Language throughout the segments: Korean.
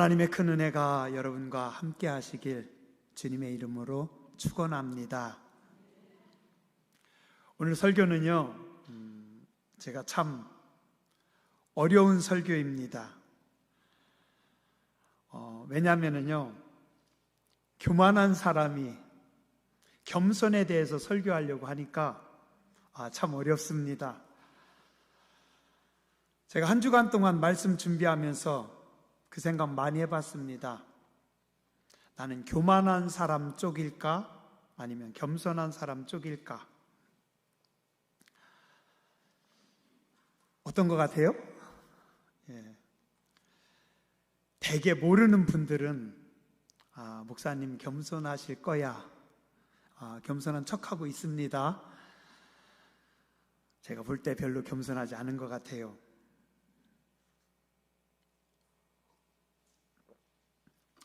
하나님의 큰 은혜가 여러분과 함께 하시길 주님의 이름으로 축원합니다. 오늘 설교는요, 제가 참 어려운 설교입니다. 왜냐하면요, 교만한 사람이 겸손에 대해서 설교하려고 하니까 참 어렵습니다. 제가 한 주간 동안 말씀 준비하면서 그 생각 많이 해봤습니다. 나는 교만한 사람 쪽일까? 아니면 겸손한 사람 쪽일까? 어떤 것 같아요? 대개 모르는 분들은 목사님 겸손하실 거야. 겸손한 척하고 있습니다. 제가 볼 때 별로 겸손하지 않은 것 같아요.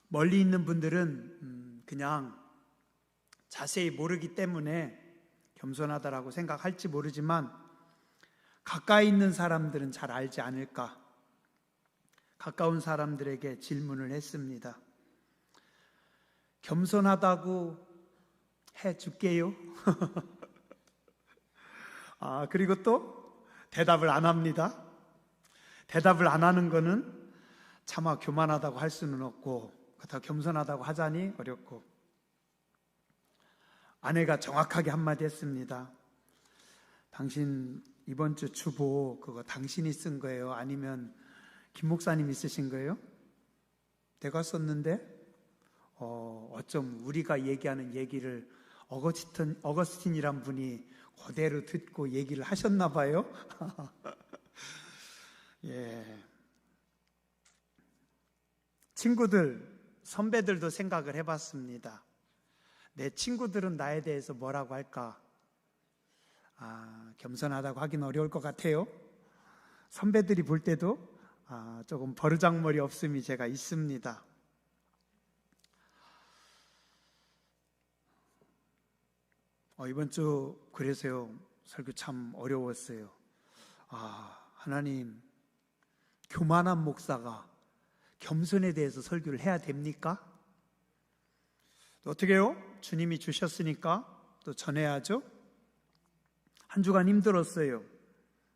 멀리 있는 분들은 그냥 자세히 모르기 때문에 겸손하다라고 생각할지 모르지만 가까이 있는 사람들은 잘 알지 않을까. 가까운 사람들에게 질문을 했습니다. 겸손하다고 해줄게요. 그리고 또 대답을 안 합니다. 대답을 안 하는 거는 차마 교만하다고 할 수는 없고 더 겸손하다고 하자니 어렵고, 아내가 정확하게 한마디 했습니다. 당신 이번 주 주보 그거 당신이 쓴 거예요? 아니면 김 목사님이 쓰신 거예요? 내가 썼는데 어쩜 우리가 얘기하는 얘기를 어거스틴이란 분이 그대로 듣고 얘기를 하셨나 봐요. 예. 친구들, 선배들도 생각을 해봤습니다. 내 친구들은 나에 대해서 뭐라고 할까? 겸손하다고 하긴 어려울 것 같아요. 선배들이 볼 때도 조금 버르장머리 없음이 제가 있습니다. 이번 주 그래서요, 설교 참 어려웠어요. 하나님, 교만한 목사가 겸손에 대해서 설교를 해야 됩니까? 또 어떻게 해요? 주님이 주셨으니까 또 전해야죠. 한 주간 힘들었어요.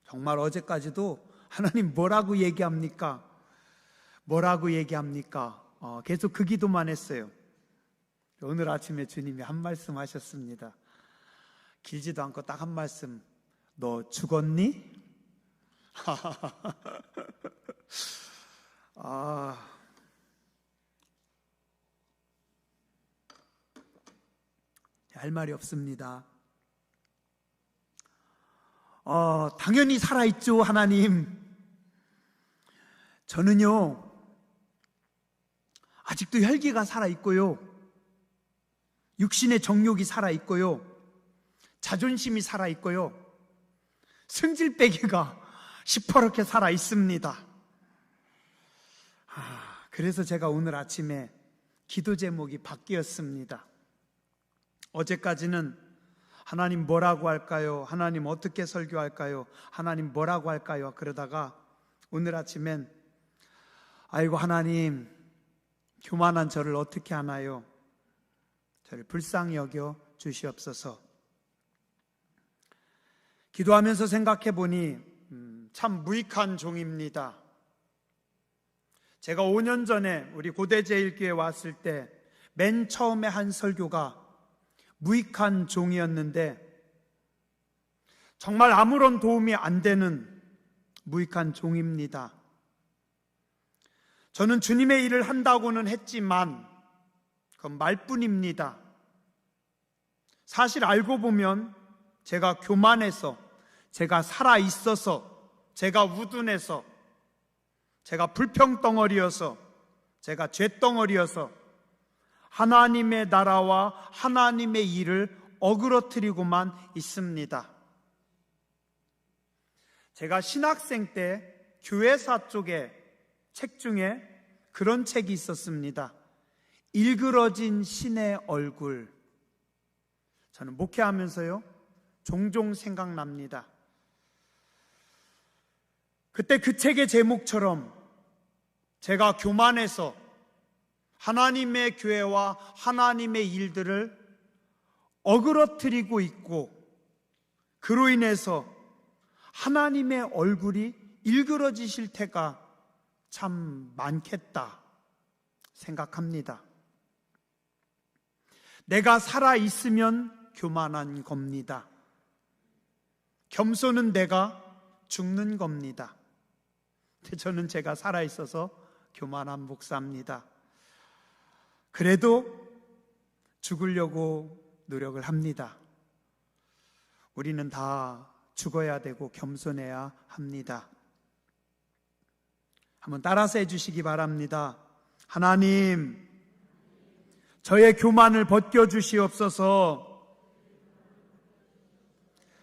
정말 어제까지도 하나님 뭐라고 얘기합니까? 뭐라고 얘기합니까? 계속 그 기도만 했어요. 오늘 아침에 주님이 한 말씀 하셨습니다. 길지도 않고 딱 한 말씀. 너 죽었니? 할 말이 없습니다. 당연히 살아있죠, 하나님. 저는요, 아직도 혈기가 살아있고요, 육신의 정욕이 살아있고요, 자존심이 살아있고요, 승질빼기가 시퍼렇게 살아있습니다. 그래서 제가 오늘 아침에 기도 제목이 바뀌었습니다. 어제까지는 하나님 뭐라고 할까요? 하나님 어떻게 설교할까요? 하나님 뭐라고 할까요? 그러다가 오늘 아침엔 아이고 하나님, 교만한 저를 어떻게 하나요? 저를 불쌍히 여겨 주시옵소서. 기도하면서 생각해 보니 참 무익한 종입니다. 제가 5년 전에 우리 고대제일교회 왔을 때 맨 처음에 한 설교가 무익한 종이었는데, 정말 아무런 도움이 안 되는 무익한 종입니다. 저는 주님의 일을 한다고는 했지만 그건 말뿐입니다. 사실 알고 보면 제가 교만해서, 제가 살아있어서, 제가 우둔해서, 제가 불평덩어리여서, 제가 죄덩어리여서 하나님의 나라와 하나님의 일을 어그러뜨리고만 있습니다. 제가 신학생 때 교회사 쪽에 책 중에 그런 책이 있었습니다. 일그러진 신의 얼굴. 저는 목회하면서요, 종종 생각납니다. 그때 그 책의 제목처럼 제가 교만해서 하나님의 교회와 하나님의 일들을 어그러뜨리고 있고, 그로 인해서 하나님의 얼굴이 일그러지실 때가 참 많겠다 생각합니다. 내가 살아있으면 교만한 겁니다. 겸손은 내가 죽는 겁니다. 저는 제가 살아있어서 교만한 목사입니다. 그래도 죽으려고 노력을 합니다. 우리는 다 죽어야 되고 겸손해야 합니다. 한번 따라서 해주시기 바랍니다. 하나님, 저의 교만을 벗겨주시옵소서.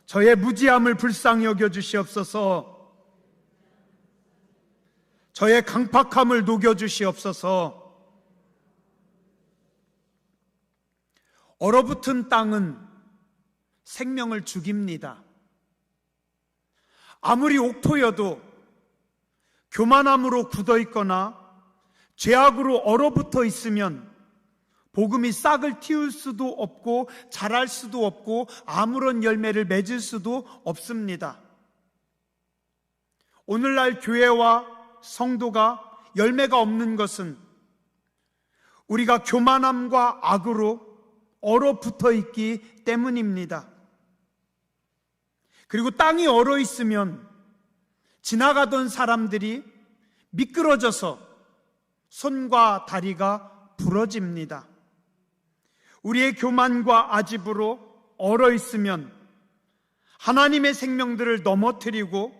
저의 무지함을 불쌍히 여겨주시옵소서. 저의 강팍함을 녹여주시옵소서. 얼어붙은 땅은 생명을 죽입니다. 아무리 옥토여도 교만함으로 굳어있거나 죄악으로 얼어붙어 있으면 복음이 싹을 틔울 수도 없고 자랄 수도 없고 아무런 열매를 맺을 수도 없습니다. 오늘날 교회와 성도가 열매가 없는 것은 우리가 교만함과 악으로 얼어붙어 있기 때문입니다. 그리고 땅이 얼어 있으면 지나가던 사람들이 미끄러져서 손과 다리가 부러집니다. 우리의 교만과 아집으로 얼어 있으면 하나님의 생명들을 넘어뜨리고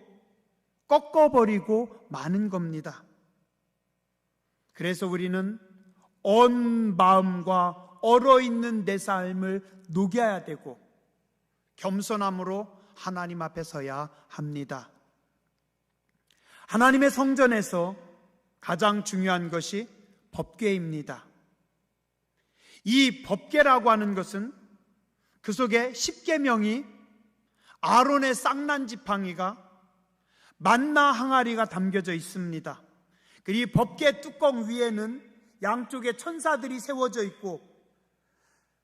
꺾어버리고 마는 겁니다. 그래서 우리는 언 마음과 얼어 있는 내 삶을 녹여야 되고 겸손함으로 하나님 앞에 서야 합니다. 하나님의 성전에서 가장 중요한 것이 법궤입니다. 이 법궤라고 하는 것은 그 속에 십계명이 아론의 쌍난 지팡이가 만나 항아리가 담겨져 있습니다. 그리고 법궤 뚜껑 위에는 양쪽에 천사들이 세워져 있고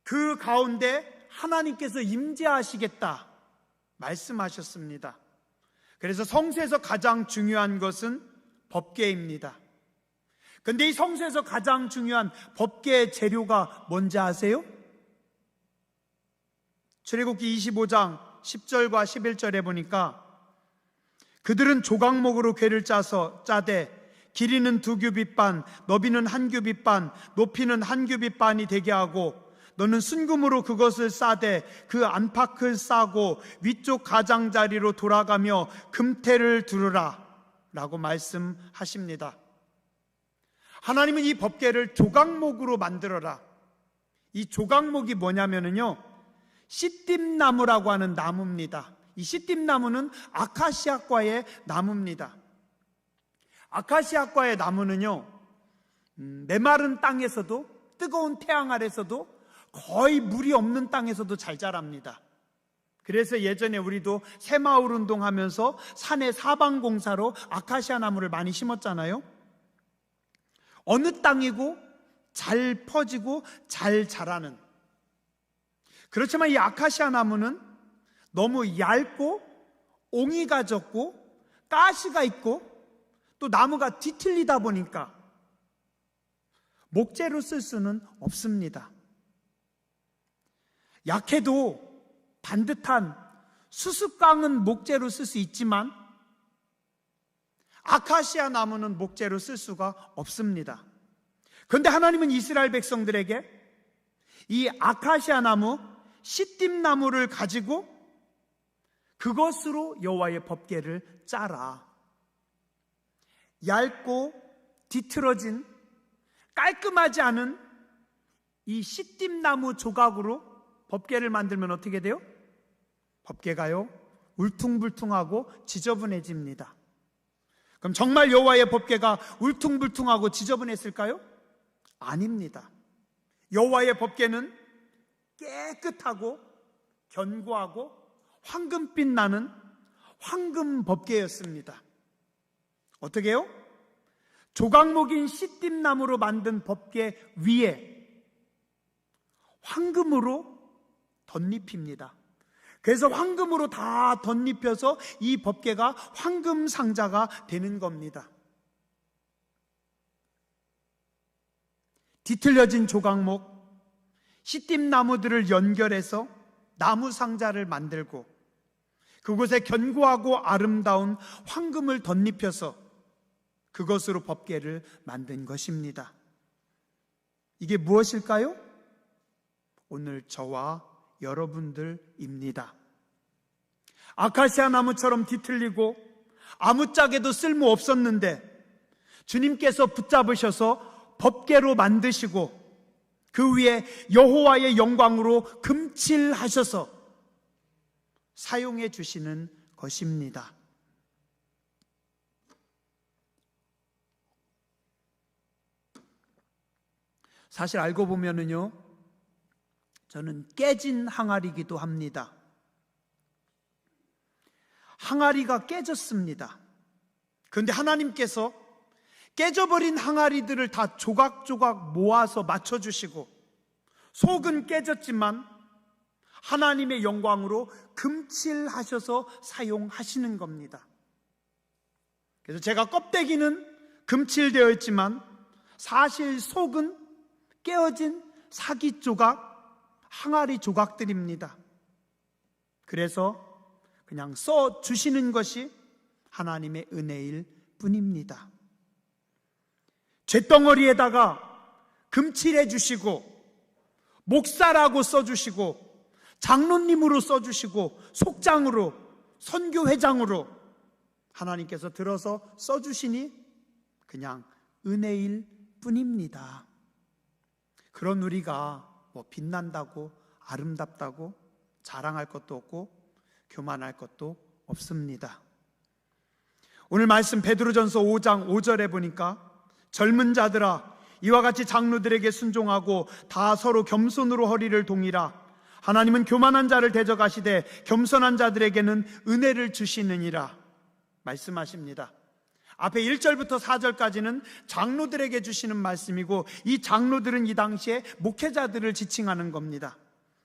그 가운데 하나님께서 임재하시겠다 말씀하셨습니다. 그래서 성소에서 가장 중요한 것은 법궤입니다. 그런데 이 성소에서 가장 중요한 법궤의 재료가 뭔지 아세요? 출애굽기 25장 10절과 11절에 보니까 그들은 조각목으로 궤를 짜되 길이는 2규빗 반, 너비는 1규빗 반, 높이는 1규빗 반이 되게 하고 너는 순금으로 그것을 싸되 그 안팎을 싸고 위쪽 가장자리로 돌아가며 금태를 두르라 라고 말씀하십니다. 하나님은 이 법궤를 조각목으로 만들어라. 이 조각목이 뭐냐면요, 시띠나무라고 하는 나무입니다. 이 시띠나무는 아카시아과의 나무입니다. 아카시아과의 나무는요, 메마른 땅에서도 뜨거운 태양 아래서도 거의 물이 없는 땅에서도 잘 자랍니다. 그래서 예전에 우리도 새마을 운동하면서 산에 사방공사로 아카시아 나무를 많이 심었잖아요. 어느 땅이고 잘 퍼지고 잘 자라는. 그렇지만 이 아카시아 나무는 너무 얇고 옹이가 적고 가시가 있고 또 나무가 뒤틀리다 보니까 목재로 쓸 수는 없습니다. 약해도 반듯한 수습강은 목재로 쓸 수 있지만 아카시아 나무는 목재로 쓸 수가 없습니다. 그런데 하나님은 이스라엘 백성들에게 이 아카시아 나무, 시띠나무를 가지고 그것으로 여호와의 법궤를 짜라. 얇고 뒤틀어진 깔끔하지 않은 이 시띠나무 조각으로 법궤를 만들면 어떻게 돼요? 법궤가요, 울퉁불퉁하고 지저분해집니다. 그럼 정말 여호와의 법궤가 울퉁불퉁하고 지저분했을까요? 아닙니다. 여호와의 법궤는 깨끗하고 견고하고 황금빛 나는 황금 법궤였습니다. 어떻게 해요? 조각목인 시띠나무로 만든 법궤 위에 황금으로 덧입힙니다. 그래서 황금으로 다 덧입혀서 이 법궤가 황금 상자가 되는 겁니다. 뒤틀려진 조각목, 시띠나무들을 연결해서 나무 상자를 만들고 그곳에 견고하고 아름다운 황금을 덧입혀서 그것으로 법궤를 만든 것입니다. 이게 무엇일까요? 오늘 저와 여러분들입니다. 아카시아 나무처럼 뒤틀리고 아무짝에도 쓸모 없었는데 주님께서 붙잡으셔서 법궤로 만드시고 그 위에 여호와의 영광으로 금칠하셔서 사용해 주시는 것입니다. 사실 알고 보면은요, 저는 깨진 항아리이기도 합니다. 항아리가 깨졌습니다. 그런데 하나님께서 깨져버린 항아리들을 다 조각조각 모아서 맞춰주시고 속은 깨졌지만 하나님의 영광으로 금칠하셔서 사용하시는 겁니다. 그래서 제가 껍데기는 금칠되어 있지만 사실 속은 깨어진 사기 조각, 항아리 조각들입니다. 그래서 그냥 써주시는 것이 하나님의 은혜일 뿐입니다. 쇳덩어리에다가 금칠해 주시고 목사라고 써주시고 장로님으로 써주시고 속장으로 선교회장으로 하나님께서 들어서 써주시니 그냥 은혜일 뿐입니다. 그런 우리가 뭐 빛난다고 아름답다고 자랑할 것도 없고 교만할 것도 없습니다. 오늘 말씀 베드로전서 5장 5절에 보니까 젊은 자들아 이와 같이 장로들에게 순종하고 다 서로 겸손으로 허리를 동이라. 하나님은 교만한 자를 대적하시되 겸손한 자들에게는 은혜를 주시느니라 말씀하십니다. 앞에 1절부터 4절까지는 장로들에게 주시는 말씀이고 이 장로들은 이 당시에 목회자들을 지칭하는 겁니다.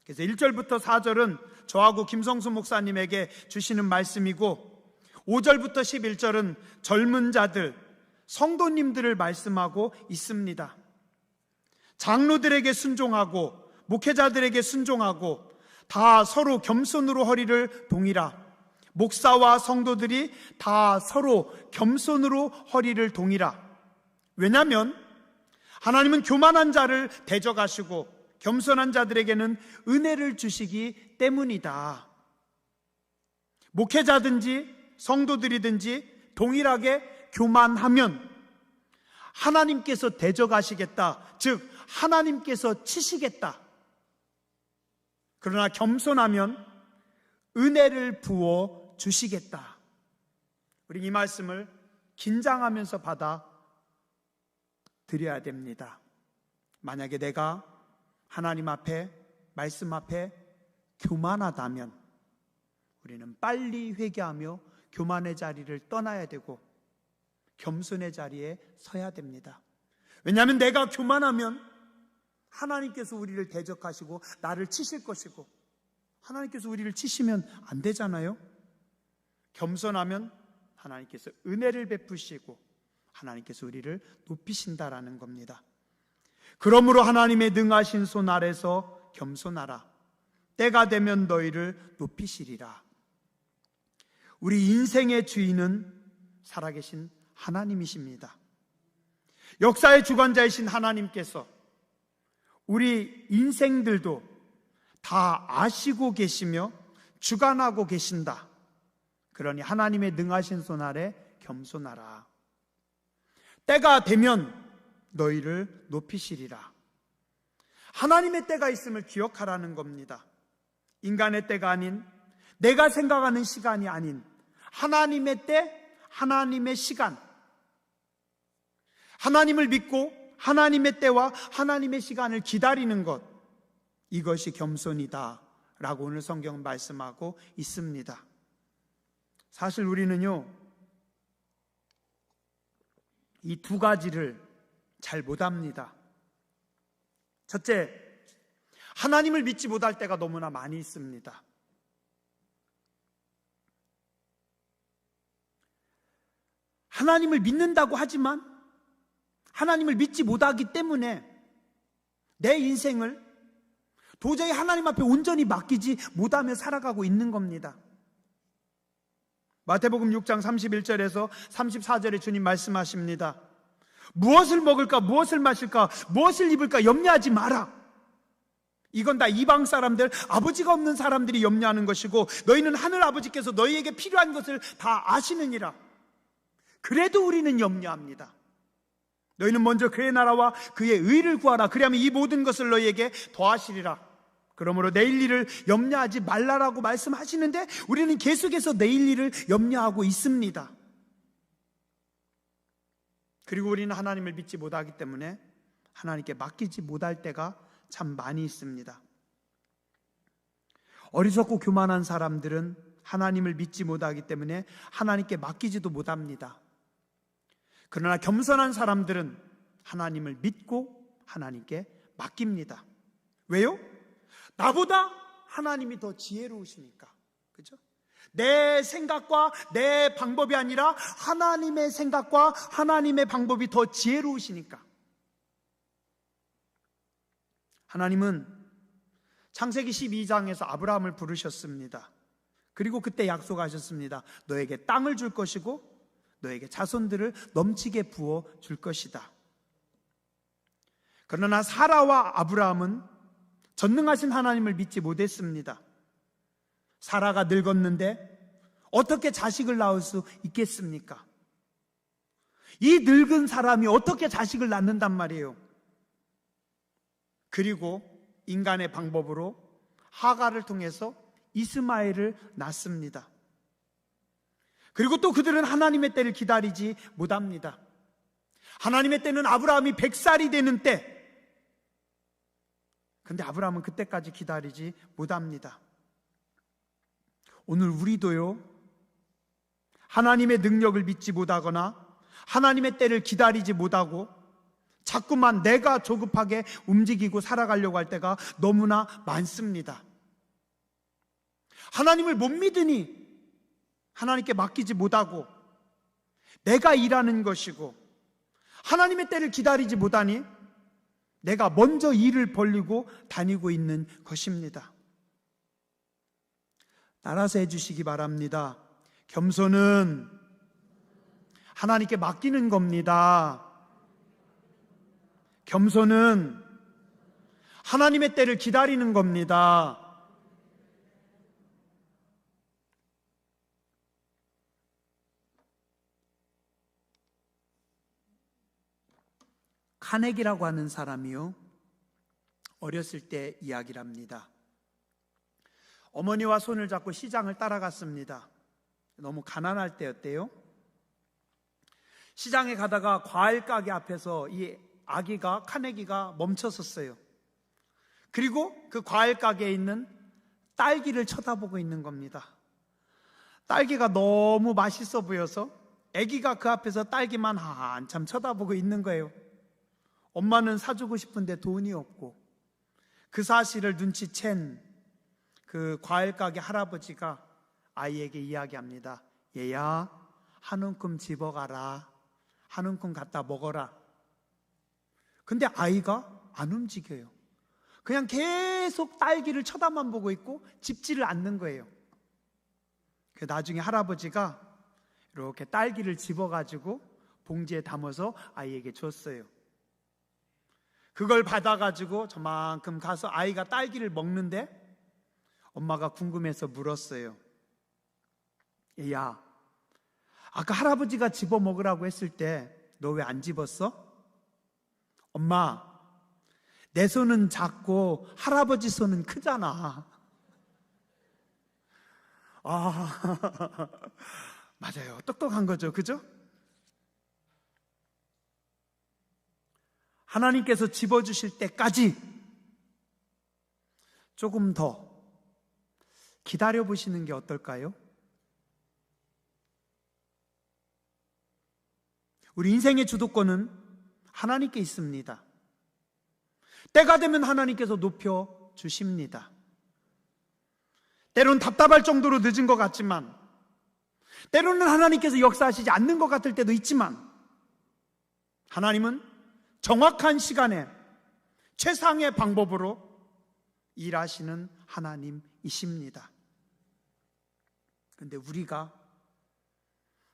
그래서 1절부터 4절은 저하고 김성수 목사님에게 주시는 말씀이고 5절부터 11절은 젊은 자들, 성도님들을 말씀하고 있습니다. 장로들에게 순종하고 목회자들에게 순종하고 다 서로 겸손으로 허리를 동이라. 목사와 성도들이 다 서로 겸손으로 허리를 동이라. 왜냐하면 하나님은 교만한 자를 대적하시고 겸손한 자들에게는 은혜를 주시기 때문이다. 목회자든지 성도들이든지 동일하게 교만하면 하나님께서 대적하시겠다. 즉 하나님께서 치시겠다. 그러나 겸손하면 은혜를 부어 주시겠다. 우리 이 말씀을 긴장하면서 받아 드려야 됩니다. 만약에 내가 하나님 앞에 말씀 앞에 교만하다면 우리는 빨리 회개하며 교만의 자리를 떠나야 되고 겸손의 자리에 서야 됩니다. 왜냐하면 내가 교만하면 하나님께서 우리를 대적하시고 나를 치실 것이고 하나님께서 우리를 치시면 안 되잖아요. 겸손하면 하나님께서 은혜를 베푸시고 하나님께서 우리를 높이신다라는 겁니다. 그러므로 하나님의 능하신 손 아래서 겸손하라. 때가 되면 너희를 높이시리라. 우리 인생의 주인은 살아계신 하나님이십니다. 역사의 주관자이신 하나님께서 우리 인생들도 다 아시고 계시며 주관하고 계신다. 그러니 하나님의 능하신 손 아래 겸손하라. 때가 되면 너희를 높이시리라. 하나님의 때가 있음을 기억하라는 겁니다. 인간의 때가 아닌, 내가 생각하는 시간이 아닌 하나님의 때, 하나님의 시간, 하나님을 믿고 하나님의 때와 하나님의 시간을 기다리는 것, 이것이 겸손이다 라고 오늘 성경은 말씀하고 있습니다. 사실 우리는요, 이 두 가지를 잘 못합니다. 첫째, 하나님을 믿지 못할 때가 너무나 많이 있습니다. 하나님을 믿는다고 하지만 하나님을 믿지 못하기 때문에 내 인생을 도저히 하나님 앞에 온전히 맡기지 못하며 살아가고 있는 겁니다. 마태복음 6장 31절에서 34절에 주님 말씀하십니다. 무엇을 먹을까, 무엇을 마실까, 무엇을 입을까 염려하지 마라. 이건 다 이방 사람들, 아버지가 없는 사람들이 염려하는 것이고 너희는 하늘 아버지께서 너희에게 필요한 것을 다 아시느니라. 그래도 우리는 염려합니다. 너희는 먼저 그의 나라와 그의 의를 구하라. 그리하면 이 모든 것을 너희에게 더하시리라. 그러므로 내일 일을 염려하지 말라라고 말씀하시는데 우리는 계속해서 내일 일을 염려하고 있습니다. 그리고 우리는 하나님을 믿지 못하기 때문에 하나님께 맡기지 못할 때가 참 많이 있습니다. 어리석고 교만한 사람들은 하나님을 믿지 못하기 때문에 하나님께 맡기지도 못합니다. 그러나 겸손한 사람들은 하나님을 믿고 하나님께 맡깁니다. 왜요? 나보다 하나님이 더 지혜로우시니까. 그죠? 내 생각과 내 방법이 아니라 하나님의 생각과 하나님의 방법이 더 지혜로우시니까. 하나님은 창세기 12장에서 아브라함을 부르셨습니다. 그리고 그때 약속하셨습니다. 너에게 땅을 줄 것이고 너에게 자손들을 넘치게 부어 줄 것이다. 그러나 사라와 아브라함은 전능하신 하나님을 믿지 못했습니다. 사라가 늙었는데 어떻게 자식을 낳을 수 있겠습니까? 이 늙은 사람이 어떻게 자식을 낳는단 말이에요. 그리고 인간의 방법으로 하갈을 통해서 이스마엘을 낳습니다. 그리고 또 그들은 하나님의 때를 기다리지 못합니다. 하나님의 때는 아브라함이 100살이 되는 때, 근데 아브라함은 그때까지 기다리지 못합니다. 오늘 우리도요, 하나님의 능력을 믿지 못하거나 하나님의 때를 기다리지 못하고 자꾸만 내가 조급하게 움직이고 살아가려고 할 때가 너무나 많습니다. 하나님을 못 믿으니 하나님께 맡기지 못하고 내가 일하는 것이고 하나님의 때를 기다리지 못하니 내가 먼저 일을 벌리고 다니고 있는 것입니다. 따라서 해주시기 바랍니다. 겸손은 하나님께 맡기는 겁니다. 겸손은 하나님의 때를 기다리는 겁니다. 카네기라고 하는 사람이요, 어렸을 때 이야기를 합니다. 어머니와 손을 잡고 시장을 따라갔습니다. 너무 가난할 때였대요. 시장에 가다가 과일 가게 앞에서 이 아기가, 카네기가 멈춰섰어요. 그리고 그 과일 가게에 있는 딸기를 쳐다보고 있는 겁니다. 딸기가 너무 맛있어 보여서 아기가 그 앞에서 딸기만 한참 쳐다보고 있는 거예요. 엄마는 사주고 싶은데 돈이 없고, 그 사실을 눈치챈 그 과일 가게 할아버지가 아이에게 이야기합니다. 얘야, 한 움큼 집어가라. 한 움큼 갖다 먹어라. 근데 아이가 안 움직여요. 그냥 계속 딸기를 쳐다만 보고 있고 집지를 않는 거예요. 나중에 할아버지가 이렇게 딸기를 집어가지고 봉지에 담아서 아이에게 줬어요. 그걸 받아가지고 저만큼 가서 아이가 딸기를 먹는데 엄마가 궁금해서 물었어요. 얘야, 아까 할아버지가 집어 먹으라고 했을 때 너 왜 안 집었어? 엄마, 내 손은 작고 할아버지 손은 크잖아. 아, 맞아요. 똑똑한 거죠. 그죠? 하나님께서 집어주실 때까지 조금 더 기다려보시는 게 어떨까요? 우리 인생의 주도권은 하나님께 있습니다. 때가 되면 하나님께서 높여 주십니다. 때로는 답답할 정도로 늦은 것 같지만, 때로는 하나님께서 역사하시지 않는 것 같을 때도 있지만, 하나님은 정확한 시간에 최상의 방법으로 일하시는 하나님이십니다. 그런데 우리가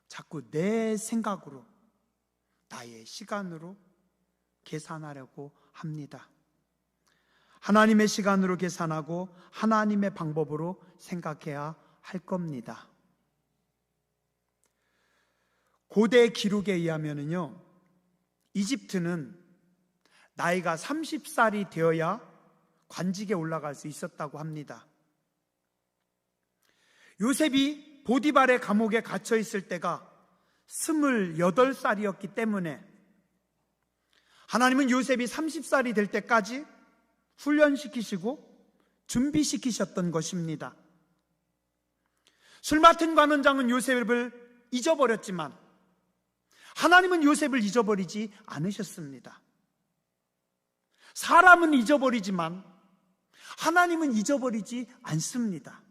자꾸 내 생각으로, 나의 시간으로 계산하려고 합니다. 하나님의 시간으로 계산하고 하나님의 방법으로 생각해야 할 겁니다. 고대 기록에 의하면요, 이집트는 나이가 30살이 되어야 관직에 올라갈 수 있었다고 합니다. 요셉이 보디발의 감옥에 갇혀 있을 때가 28살이었기 때문에 하나님은 요셉이 30살이 될 때까지 훈련시키시고 준비시키셨던 것입니다. 술 맡은 관원장은 요셉을 잊어버렸지만 하나님은 요셉을 잊어버리지 않으셨습니다. 사람은 잊어버리지만 하나님은 잊어버리지 않습니다.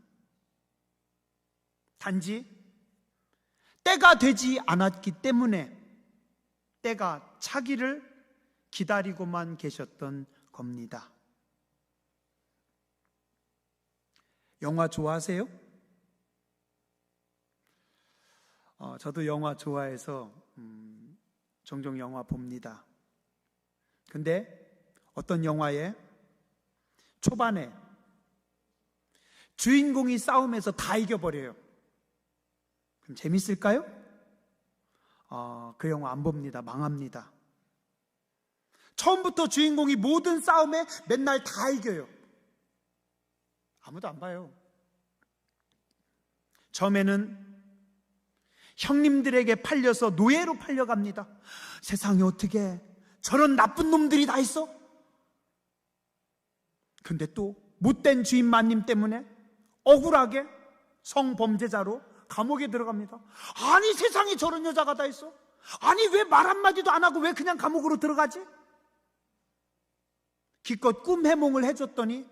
단지 때가 되지 않았기 때문에 때가 차기를 기다리고만 계셨던 겁니다. 영화 좋아하세요? 저도 영화 좋아해서 종종 영화 봅니다. 근데 어떤 영화에 초반에 주인공이 싸움에서 다 이겨버려요. 그럼 재밌을까요? 그 영화 안 봅니다. 망합니다. 처음부터 주인공이 모든 싸움에 맨날 다 이겨요. 아무도 안 봐요. 처음에는 형님들에게 팔려서 노예로 팔려갑니다. 세상에 어떻게 저런 나쁜 놈들이 다 있어? 근데 또 못된 주인 마님 때문에 억울하게 성범죄자로 감옥에 들어갑니다. 아니 세상에 저런 여자가 다 있어? 아니 왜 말 한마디도 안 하고 왜 그냥 감옥으로 들어가지? 기껏 꿈 해몽을 해줬더니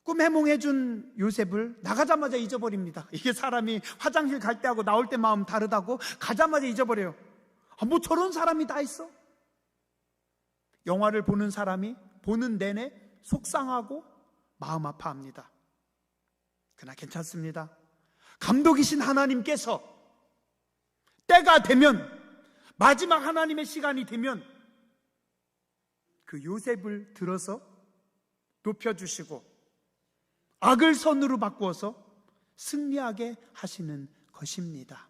꿈 해몽해준 요셉을 나가자마자 잊어버립니다. 이게 사람이 화장실 갈 때하고 나올 때 마음 다르다고 가자마자 잊어버려요. 뭐 저런 사람이 다 있어? 영화를 보는 사람이 보는 내내 속상하고 마음 아파합니다. 그러나 괜찮습니다. 감독이신 하나님께서 때가 되면, 마지막 하나님의 시간이 되면 그 요셉을 들어서 높여주시고 악을 선으로 바꾸어서 승리하게 하시는 것입니다.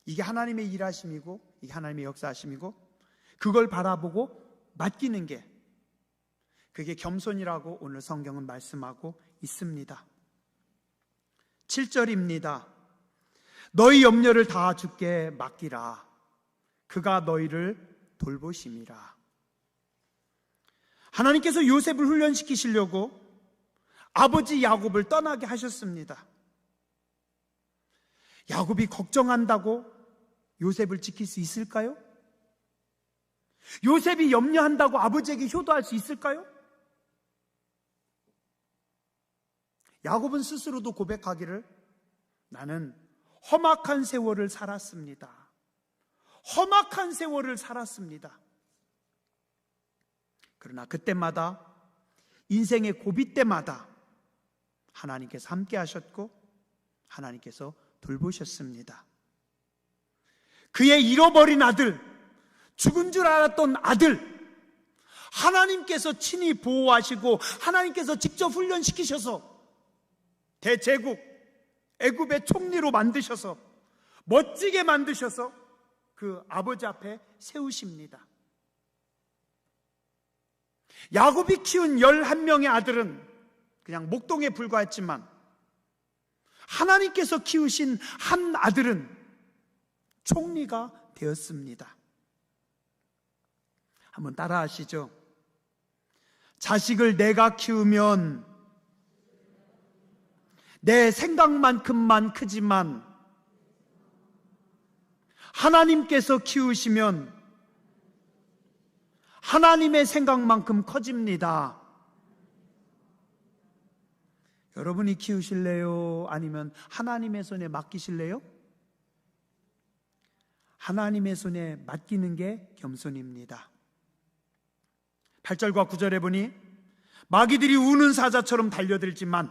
이게 하나님의 일하심이고 이게 하나님의 역사하심이고, 그걸 바라보고 맡기는 게, 그게 겸손이라고 오늘 성경은 말씀하고 있습니다. 7절입니다. 너희 염려를 다 주께 맡기라. 그가 너희를 돌보심이라. 하나님께서 요셉을 훈련시키시려고 아버지 야곱을 떠나게 하셨습니다. 야곱이 걱정한다고 요셉을 지킬 수 있을까요? 요셉이 염려한다고 아버지에게 효도할 수 있을까요? 야곱은 스스로도 고백하기를, 나는 험악한 세월을 살았습니다. 험악한 세월을 살았습니다. 그러나 그때마다, 인생의 고비 때마다 하나님께서 함께 하셨고 하나님께서 돌보셨습니다. 그의 잃어버린 아들, 죽은 줄 알았던 아들, 하나님께서 친히 보호하시고 하나님께서 직접 훈련시키셔서 대제국 애굽의 총리로 만드셔서 멋지게 만드셔서 그 아버지 앞에 세우십니다. 야곱이 키운 11명의 아들은 그냥 목동에 불과했지만 하나님께서 키우신 한 아들은 총리가 되었습니다. 한번 따라 하시죠. 자식을 내가 키우면 내 생각만큼만 크지만 하나님께서 키우시면 하나님의 생각만큼 커집니다. 여러분이 키우실래요? 아니면 하나님의 손에 맡기실래요? 하나님의 손에 맡기는 게 겸손입니다. 8절과 9절에 보니 마귀들이 우는 사자처럼 달려들지만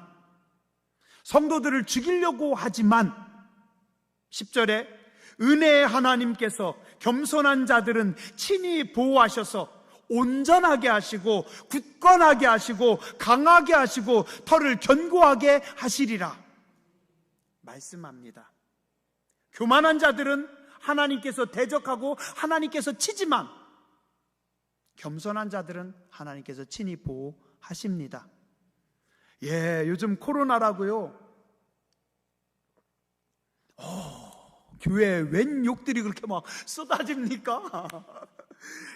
성도들을 죽이려고 하지만 10절에 은혜의 하나님께서 겸손한 자들은 친히 보호하셔서 온전하게 하시고 굳건하게 하시고 강하게 하시고 털을 견고하게 하시리라 말씀합니다. 교만한 자들은 하나님께서 대적하고 하나님께서 치지만 겸손한 자들은 하나님께서 친히 보호하십니다. 요즘 코로나라고요. 교회에 웬 욕들이 그렇게 막 쏟아집니까?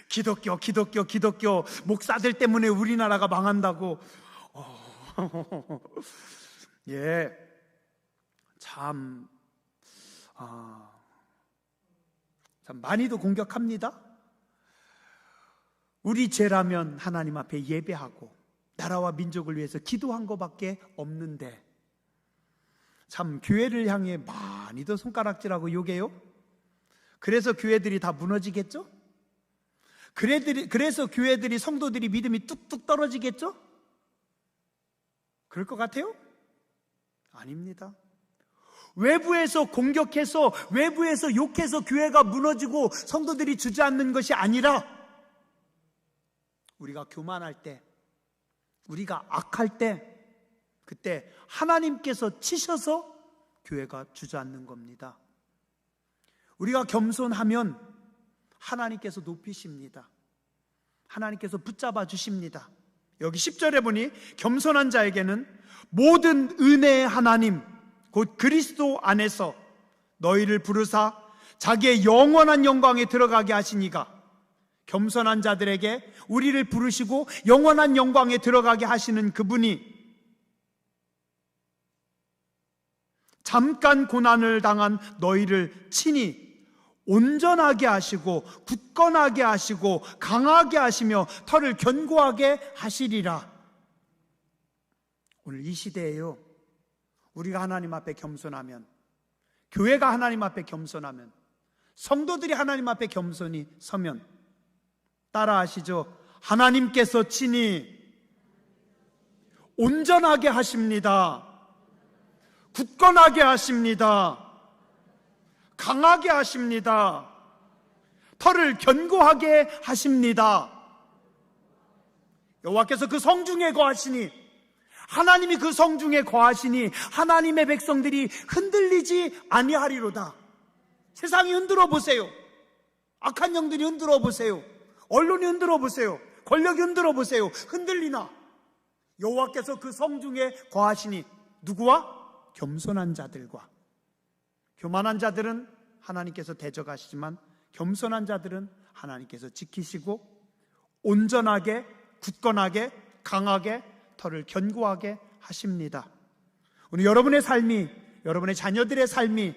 기독교 목사들 때문에 우리나라가 망한다고. 참 많이도 공격합니다. 우리 죄라면 하나님 앞에 예배하고 나라와 민족을 위해서 기도한 것밖에 없는데 참 교회를 향해 많이도 손가락질하고 욕해요. 그래서 교회들이 다 무너지겠죠? 그래서 교회들이 성도들이 믿음이 뚝뚝 떨어지겠죠? 그럴 것 같아요? 아닙니다. 외부에서 공격해서 외부에서 욕해서 교회가 무너지고 성도들이 주저앉는 것이 아니라 우리가 교만할 때, 우리가 악할 때, 그때 하나님께서 치셔서 교회가 주저앉는 겁니다. 우리가 겸손하면 하나님께서 높이십니다. 하나님께서 붙잡아 주십니다. 여기 10절에 보니 겸손한 자에게는 모든 은혜의 하나님 곧 그리스도 안에서 너희를 부르사 자기의 영원한 영광에 들어가게 하시니가, 겸손한 자들에게 우리를 부르시고 영원한 영광에 들어가게 하시는 그분이 잠깐 고난을 당한 너희를 친히 온전하게 하시고 굳건하게 하시고 강하게 하시며 털을 견고하게 하시리라. 오늘 이 시대에요, 우리가 하나님 앞에 겸손하면, 교회가 하나님 앞에 겸손하면, 성도들이 하나님 앞에 겸손히 서면, 따라 하시죠. 하나님께서 친히 온전하게 하십니다. 굳건하게 하십니다. 강하게 하십니다. 털을 견고하게 하십니다. 여호와께서 그 성중에 거하시니, 하나님이 그 성중에 거하시니 하나님의 백성들이 흔들리지 아니하리로다. 세상이 흔들어 보세요. 악한 영들이 흔들어 보세요. 언론이 흔들어 보세요. 권력이 흔들어 보세요. 흔들리나? 여호와께서 그 성중에 거하시니 누구와? 겸손한 자들과. 교만한 자들은 하나님께서 대적하시지만 겸손한 자들은 하나님께서 지키시고 온전하게, 굳건하게, 강하게, 털을 견고하게 하십니다. 오늘 여러분의 삶이, 여러분의 자녀들의 삶이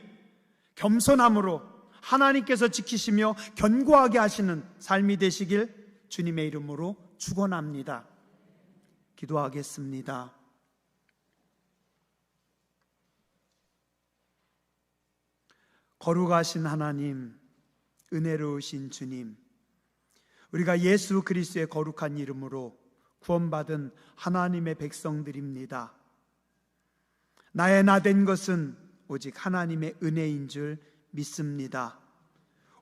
겸손함으로 하나님께서 지키시며 견고하게 하시는 삶이 되시길 주님의 이름으로 축원합니다. 기도하겠습니다. 거룩하신 하나님, 은혜로우신 주님, 우리가 예수 그리스도의 거룩한 이름으로 구원받은 하나님의 백성들입니다. 나의 나된 것은 오직 하나님의 은혜인 줄 믿습니다.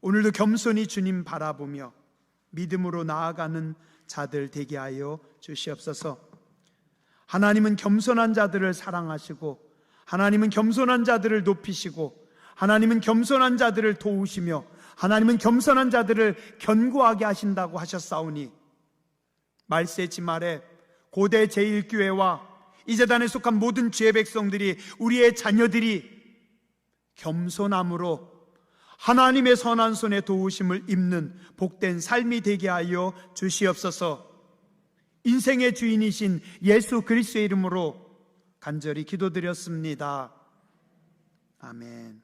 오늘도 겸손히 주님 바라보며 믿음으로 나아가는 자들 되게 하여 주시옵소서. 하나님은 겸손한 자들을 사랑하시고, 하나님은 겸손한 자들을 높이시고, 하나님은 겸손한 자들을 도우시며, 하나님은 겸손한 자들을 견고하게 하신다고 하셨사오니, 말세지 말에 고대 제1교회와 이 재단에 속한 모든 주의 백성들이, 우리의 자녀들이 겸손함으로 하나님의 선한 손에 도우심을 입는 복된 삶이 되게 하여 주시옵소서. 인생의 주인이신 예수 그리스도의 이름으로 간절히 기도드렸습니다. 아멘.